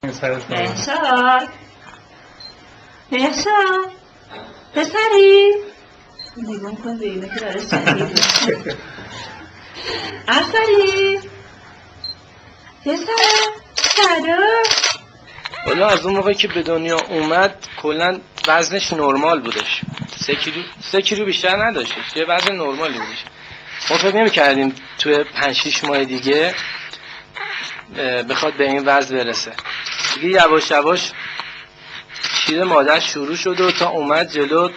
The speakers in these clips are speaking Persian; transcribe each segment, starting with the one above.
مهشاد مهشاد پسری نگاه کن به اینه که داره شدید آفرین پسر سلام. والا از اون موقعی که به دنیا اومد کلا وزنش نرمال بودش، 3 کیلو بیشتر نداشتش، یه وزن نرمالی بودش. ما فکر نمی‌کردیم توی 5-6 ماه دیگه بخواد به این وزن برسه. دیگه یواش یواش شیر مادر شروع شد و تا اومد جلو.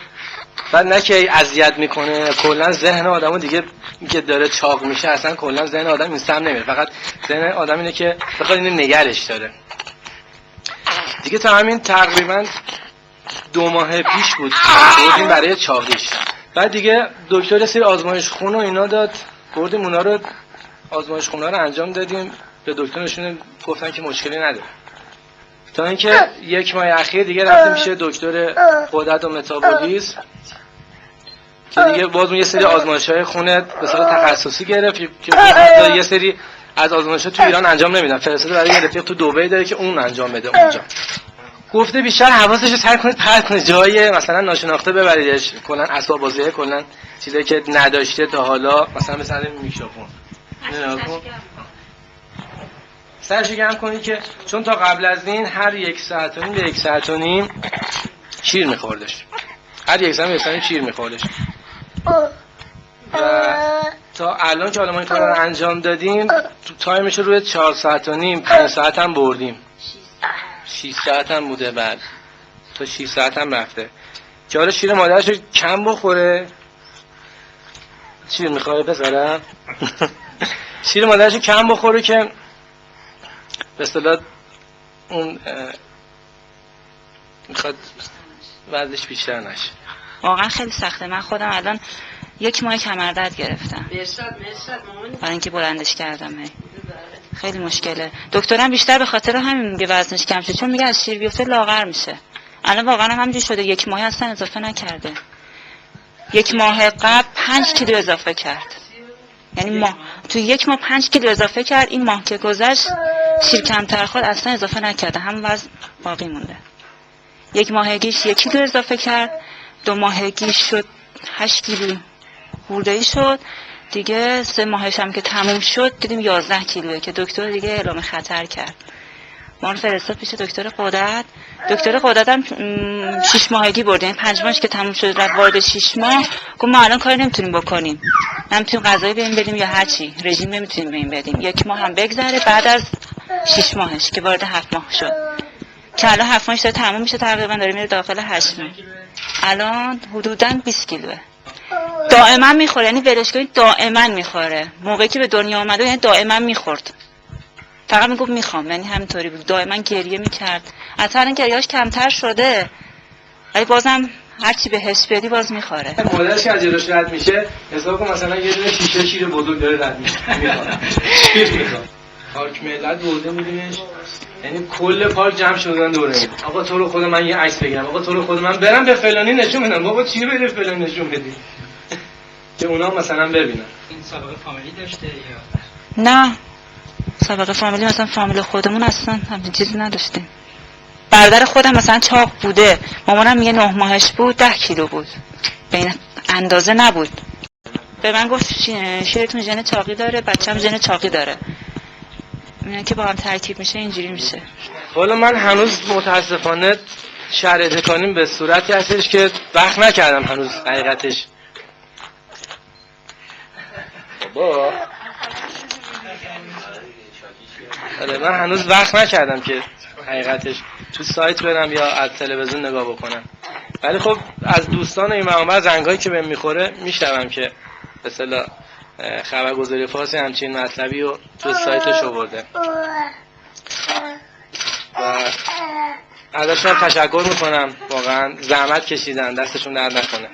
بعد نه که اذیت میکنه، کلا ذهن آدمو دیگه که داره چاق میشه، اصلا کلا ذهن آدم این سم نمیره، فقط ذهن آدم اینه که بخواد اینو نگرش داره. دیگه تا همین تقریبا 2 ماه پیش بود بردیم برای چاقیش. بعد دیگه دکتر سری آزمایش خون و اینا داد، بردیم اونا رو آزمایش خون رو انجام دادیم، به دکترشون گفتن که مشکلی نداره. تا اینکه 1 ماه اخیر دیگه رفتیم پیش دکتر غدد و متابولیسم که دیگه باز یه سری آزمایش‌های خون به صورت تخصصی گرفت که یه سری از آزمایش‌ها تو ایران انجام نمیدن، فرستاده برای یه رفیق تو دبی داره که اون انجام بده اونجا. گفته بیشتر حواسش رو سر کنید پرت کنید جای مثلا ناشناخته ببریدش، کلا اسباب بازی، کلا چیزایی که نداشته تا حالا، مثلا میکروفون سرش گرم کنید که چون تا قبل از این هر 1 ساعت و نیم به 1 ساعت و نیم شیر میخوردش، هر 1 ساعت شیر میخوردش. و تا الان که حالا ما این کار رو انجام دادیم تو تایمش رو روی 4 ساعت و نیم 5 ساعت هم بردیم، 6 ساعت هم بوده، بعد تا 6 ساعت هم رفته که حالا شیر مادرش رو کم بخوره. شیر میخواره پسرم شیر مادرش رو کم بخوره که به اصطلاح اون میخواد وزنش بیشتر نشه. واقعا خیلی سخته. من خودم الان 1 ماه کمردرد گرفتم برای اینکه بلندش کردم. خیلی مشکله. دکترم بیشتر به خاطر همین میگه وزنش کم شد، چون میگه از شیر بیفته لاغر میشه. الان واقعا همینجوری شده، 1 ماه اصلا اضافه نکرده. 1 ماه قبل 5 کیلو اضافه کرد، یعنی تو 1 ماه 5 کیلو اضافه کرد. این ماه که گذشت شیر کمتر خورد، اصلا اضافه نکرده، هم وزن باقی مونده. 1 ماهگیش 1 کیلو اضافه کرد، 2 ماهگیش شد 8 کیلو خورده‌ای شد دیگه. 3 ماهش هم که تموم شد دیدیم 11 کیلوه که دکتر دیگه اعلام خطر کرد. ما رو فرستاد پیش دکتر غدد. دکتر غدد هم 6 ماهگی برد، یعنی 5 ماهش که تموم شد رفت وارد 6 ماه. گفت ما الان کاری نمیتونیم بکنیم، نمیتونیم غذایی بهیم بدیم یا هر چی، رژیم نمیتونیم بهیم بدیم. 1 ماه هم بگذره بعد از 6 ماهش که وارد 7 ماه شد، که الان 7 ماهش داره تموم میشه، تقریبا داره میره داخل 8 ماه. الان حدوداً 20 کیلوه. دائما میخوره، یعنی ولش کنید دائما میخوره. موقعی که به دنیا اومده یعنی دائما میخورد، فقط میگفت میخوام، یعنی همینطوری بود. دائما گریه میکرد. اصلا الان گریه‌اش کمتر شده ولی بازم هر چی بهش بدی باز میخوره. مادرش که از جلوش رد میشه حساب کن مثلا یه دونه شیشه شیر بزرگ داره رد میشه، میخواد. پارک ملت برده میدونش، یعنی کل پارک جمع شدن دوره این. آقا تو رو خدا من یه عکس بگیرم، آقا تو رو خدا من برم به فلانی نشون بدم. بابا چی بده فلانی نشون بدی که اونا مثلا ببینن. این سابقه فامیلی داشته یا نه؟ سابقه فامیلی مثلا فامیل خودمون اصلا همچین چیزی نداشتیم. برادر خودم مثلا چاق بوده، مامانم میگه 9 ماهش بود 10 کیلو بود، به این اندازه نبود. به من گفت شیرتون ژن چاقی داره، بچه‌م ژن چاقی داره. اینا که با هم ترکیب میشه اینجوری میشه. حالا من هنوز متاسفانه شرایط کنیم به صورتی هستش که وقت نکردم هنوز حقیقتش. بابا من هنوز وقت نکردم که حقیقتش تو سایت برم یا از تلویزیون نگاه بکنم، ولی خب از دوستان این معامل زنگایی که بهم میخوره میشنوم که به اصطلاح خبرگزاری فارسی همچین مطلبی رو تو سایتش آورده و ازشون تشکر میکنم. واقعا زحمت کشیدن، دستشون درد نکنه.